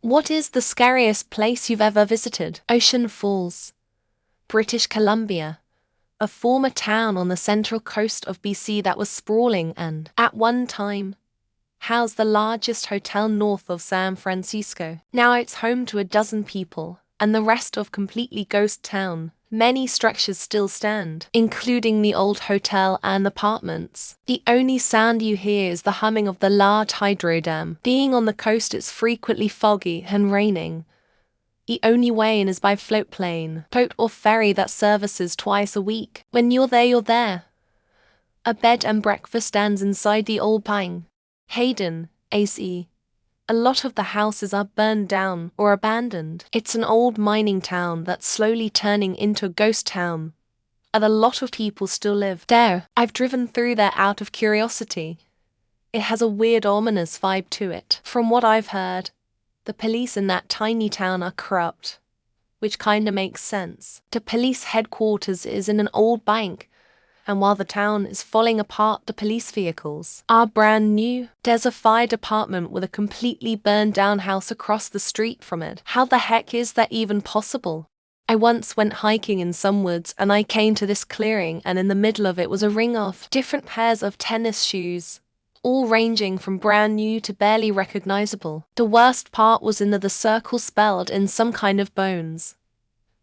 What is the scariest place you've ever visited? Ocean Falls, British Columbia, a former town on the central coast of BC that was sprawling and, at one time, housed the largest hotel north of San Francisco. Now it's home to a dozen people, and the rest of completely ghost town. Many structures still stand, including the old hotel and apartments. The only sound you hear is the humming of the large hydro dam. Being on the coast, it's frequently foggy and raining. The only way in is by float plane, boat or ferry that services twice a week. When you're there, you're there. A bed and breakfast stands inside the old Pine Hayden, AC. A lot of the houses are burned down or abandoned. It's an old mining town that's slowly turning into a ghost town, and a lot of people still live there. I've driven through there out of curiosity. It has a weird, ominous vibe to it. From what I've heard, the police in that tiny town are corrupt, which kinda makes sense. The police headquarters is in an old bank, and while the town is falling apart, the police vehicles are brand new. There's a fire department with a completely burned down house across the street from it. How the heck is that even possible? I once went hiking in some woods and I came to this clearing, and in the middle of it was a ring of different pairs of tennis shoes, all ranging from brand new to barely recognizable. The worst part was in the circle spelled in some kind of bones.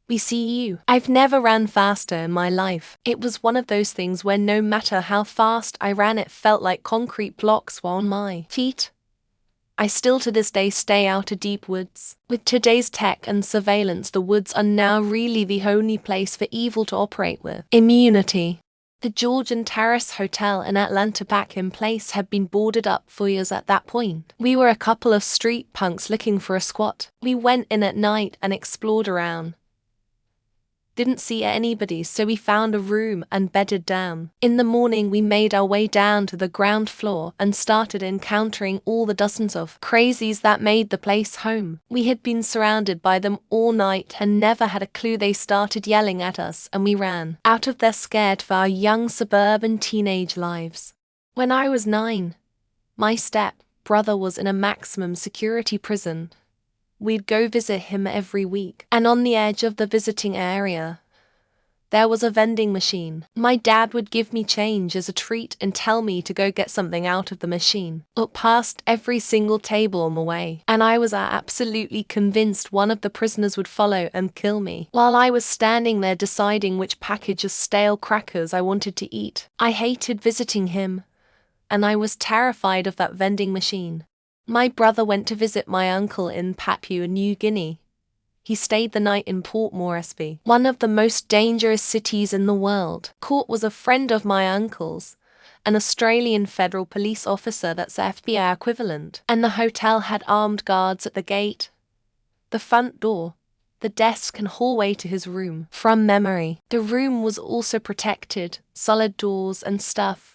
We see you. I've never ran faster in my life. It was one of those things where no matter how fast I ran, it felt like concrete blocks were on my feet. I still to this day stay out of deep woods. With today's tech and surveillance, the woods are now really the only place for evil to operate with immunity. The Georgian Terrace Hotel in Atlanta back in place had been boarded up for years at that point. We were a couple of street punks looking for a squat. We went in at night and explored around. Didn't see anybody, so we found a room and bedded down. In the morning, we made our way down to the ground floor and started encountering all the dozens of crazies that made the place home. We had been surrounded by them all night and never had a clue. They started yelling at us and we ran out of there scared for our young suburban teenage lives. When I was 9, my step-brother was in a maximum security prison. We'd go visit him every week, and on the edge of the visiting area, there was a vending machine. My dad would give me change as a treat and tell me to go get something out of the machine. Looked past every single table on the way, and I was absolutely convinced one of the prisoners would follow and kill me, while I was standing there deciding which package of stale crackers I wanted to eat. I hated visiting him, and I was terrified of that vending machine. My brother went to visit my uncle in Papua New Guinea. He stayed the night in Port Moresby, one of the most dangerous cities in the world. Court was a friend of my uncle's, an Australian federal police officer, that's FBI equivalent, and the hotel had armed guards at the gate, the front door, the desk and hallway to his room. From memory, the room was also protected, solid doors and stuff,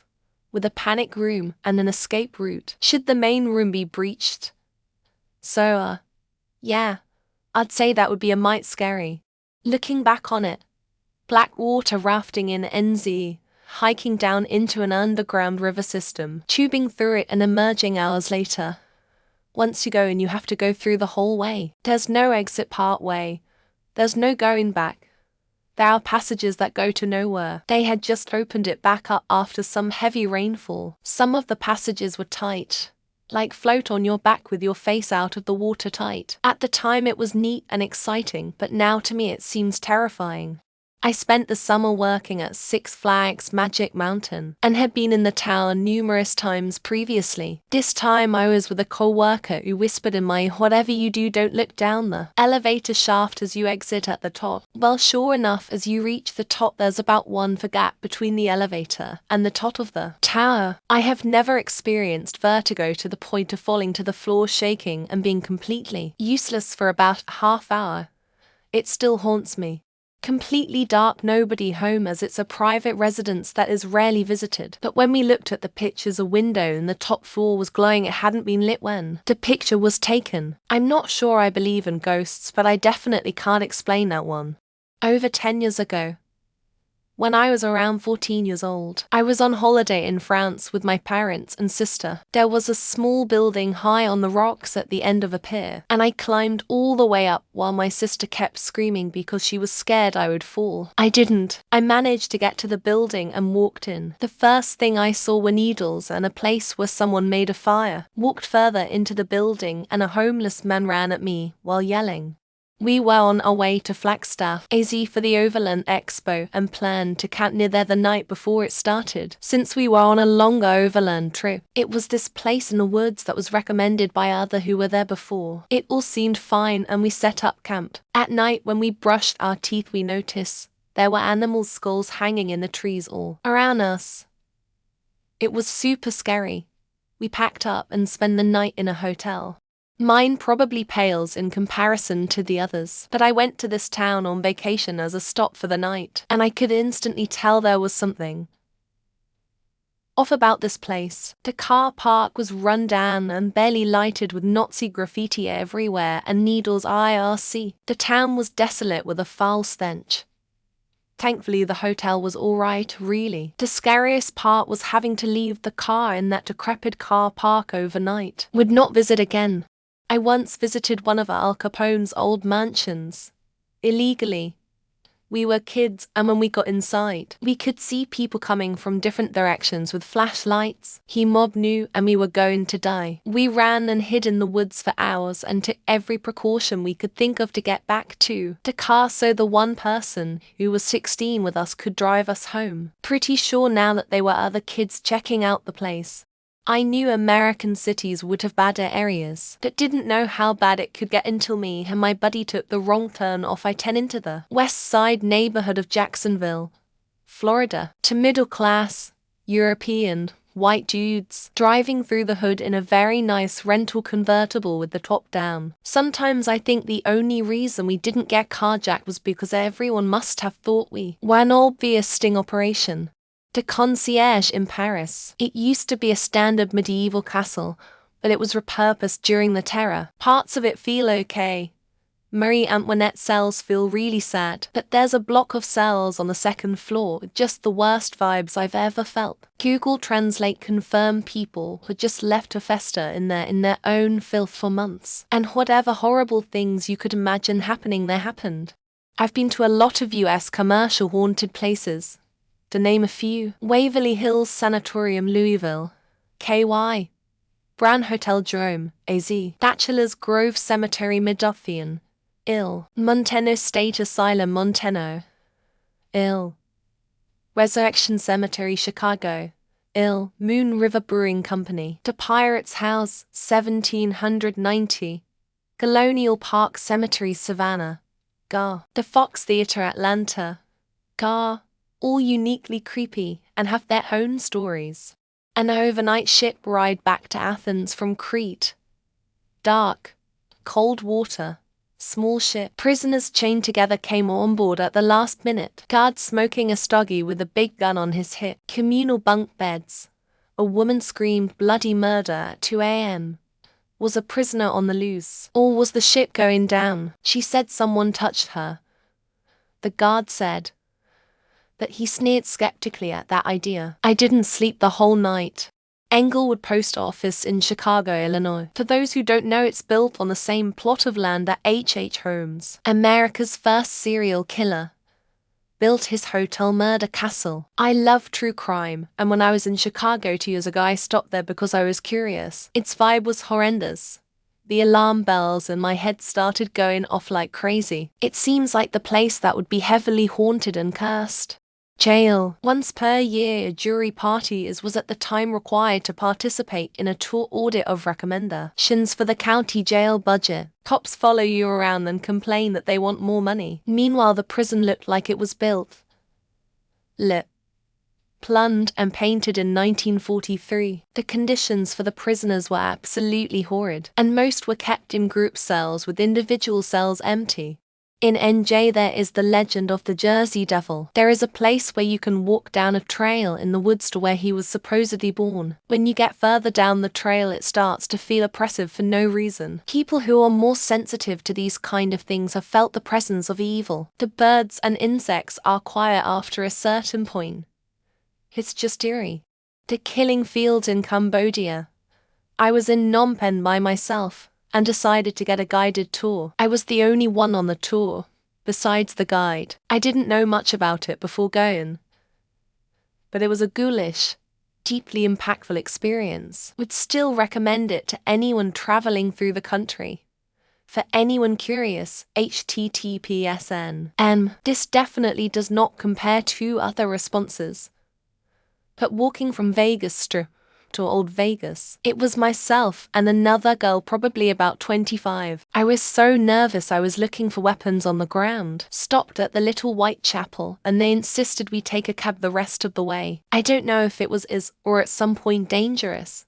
with a panic room and an escape route should the main room be breached. So, yeah, I'd say that would be a mite scary. Looking back on it, black water rafting in NZ, hiking down into an underground river system, tubing through it and emerging hours later. Once you go in, you have to go through the whole way. There's no exit part way. There's no going back. There are passages that go to nowhere. They had just opened it back up after some heavy rainfall. Some of the passages were tight, like float on your back with your face out of the water tight. At the time it was neat and exciting, but now to me it seems terrifying. I spent the summer working at Six Flags Magic Mountain and had been in the town numerous times previously. This time I was with a co-worker who whispered in my ear, "Whatever you do, don't look down the elevator shaft as you exit at the top." Well, sure enough, as you reach the top, there's about 1 foot gap between the elevator and the top of the tower. I have never experienced vertigo to the point of falling to the floor, shaking and being completely useless for about a half hour. It still haunts me. Completely dark, nobody home, as it's a private residence that is rarely visited. But when we looked at the pictures, a window in the top floor was glowing. It hadn't been lit when the picture was taken. I'm not sure I believe in ghosts, but I definitely can't explain that one. Over 10 years ago, When I was around 14 years old, I was on holiday in France with my parents and sister. There was a small building high on the rocks at the end of a pier, and I climbed all the way up while my sister kept screaming because she was scared I would fall. I didn't. I managed to get to the building and walked in. The first thing I saw were needles and a place where someone made a fire. Walked further into the building and a homeless man ran at me while yelling. We were on our way to Flagstaff, AZ for the Overland Expo and planned to camp near there the night before it started, since we were on a longer overland trip. It was this place in the woods that was recommended by others who were there before. It all seemed fine and we set up camp. At night when we brushed our teeth we noticed there were animal skulls hanging in the trees all around us. It was super scary. We packed up and spent the night in a hotel. Mine probably pales in comparison to the others, but I went to this town on vacation as a stop for the night, and I could instantly tell there was something off about this place. The car park was run down and barely lighted with Nazi graffiti everywhere and needles IRC. The town was desolate with a foul stench. Thankfully, the hotel was alright, really. The scariest part was having to leave the car in that decrepit car park overnight. Would not visit again. I once visited one of Al Capone's old mansions. Illegally. We were kids, and when we got inside, we could see people coming from different directions with flashlights. He mob knew, and we were going to die. We ran and hid in the woods for hours and took every precaution we could think of to get back to the car so the one person who was 16 with us could drive us home. Pretty sure now that there were other kids checking out the place. I knew American cities would have badder areas, but didn't know how bad it could get until me and my buddy took the wrong turn off I-10 into the west side neighborhood of Jacksonville, Florida. To middle-class, European, white dudes driving through the hood in a very nice rental convertible with the top down. Sometimes I think the only reason we didn't get carjacked was because everyone must have thought we were an obvious sting operation. The concierge in Paris. It used to be a standard medieval castle, but it was repurposed during the terror. Parts of it feel okay. Marie Antoinette cells feel really sad, but there's a block of cells on the second floor with just the worst vibes I've ever felt. Google Translate confirmed people who just left to fester in their own filth for months, and whatever horrible things you could imagine happening there happened. I've been to a lot of US commercial haunted places. To name a few: Waverly Hills Sanatorium, Louisville, KY, Brand Hotel Jerome, AZ, Bachelor's Grove Cemetery, Midlothian, IL, Montano State Asylum, Montano, IL, Resurrection Cemetery, Chicago, IL, Moon River Brewing Company, The Pirate's House, 1790, Colonial Park Cemetery, Savannah, GAR, The Fox Theater, Atlanta, GAR. All uniquely creepy and have their own stories. An overnight ship ride back to Athens from Crete. Dark, cold water, small ship. Prisoners chained together came on board at the last minute. Guard smoking a stogie with a big gun on his hip. Communal bunk beds. A woman screamed bloody murder at 2 a.m. Was a prisoner on the loose? Or was the ship going down? She said someone touched her. The guard said that he sneered skeptically at that idea. I didn't sleep the whole night. Englewood Post Office in Chicago, Illinois. For those who don't know, it's built on the same plot of land that H.H. Holmes, America's first serial killer, built his hotel murder castle. I love true crime, and when I was in Chicago 2 years ago I stopped there because I was curious. Its vibe was horrendous. The alarm bells in my head started going off like crazy. It seems like the place that would be heavily haunted and cursed. Jail. Once per year, a jury party was at the time required to participate in a tour audit of recommendations for the county jail budget. Cops follow you around and complain that they want more money. Meanwhile, the prison looked like it was built, lit, plumbed and painted in 1943. The conditions for the prisoners were absolutely horrid, and most were kept in group cells with individual cells empty. In NJ there is the legend of the Jersey Devil. There is a place where you can walk down a trail in the woods to where he was supposedly born. When you get further down the trail it starts to feel oppressive for no reason. People who are more sensitive to these kind of things have felt the presence of evil. The birds and insects are quiet after a certain point. It's just eerie. The killing fields in Cambodia. I was in Phnom Penh by myself and decided to get a guided tour. I was the only one on the tour, besides the guide. I didn't know much about it before going, but it was a ghoulish, deeply impactful experience. Would still recommend it to anyone traveling through the country. For anyone curious, https://. This definitely does not compare to other responses. But walking from Vegas Strip to Old Vegas, it was myself and another girl probably about 25. I was so nervous I was looking for weapons on the ground. Stopped at the little white chapel and they insisted we take a cab the rest of the way. I don't know if it was or at some point dangerous,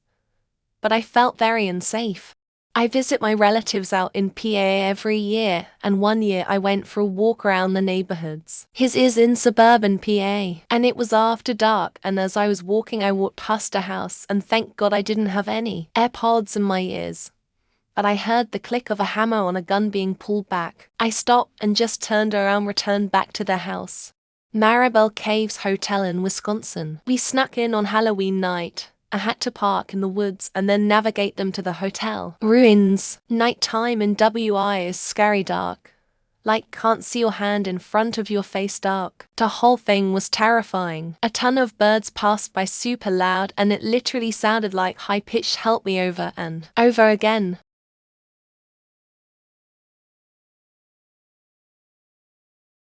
but I felt very unsafe. I visit my relatives out in PA every year, and one year I went for a walk around the neighborhoods. His is in suburban PA, and it was after dark, and as I was walking I walked past a house, and thank God I didn't have any AirPods in my ears. But I heard the click of a hammer on a gun being pulled back. I stopped and just turned around, returned back to their house. Maribel Caves Hotel in Wisconsin. We snuck in on Halloween night. I had to park in the woods and then navigate them to the hotel. Ruins. Nighttime in WI is scary dark. Like can't see your hand in front of your face dark. The whole thing was terrifying. A ton of birds passed by super loud and it literally sounded like high-pitched help me over and over again.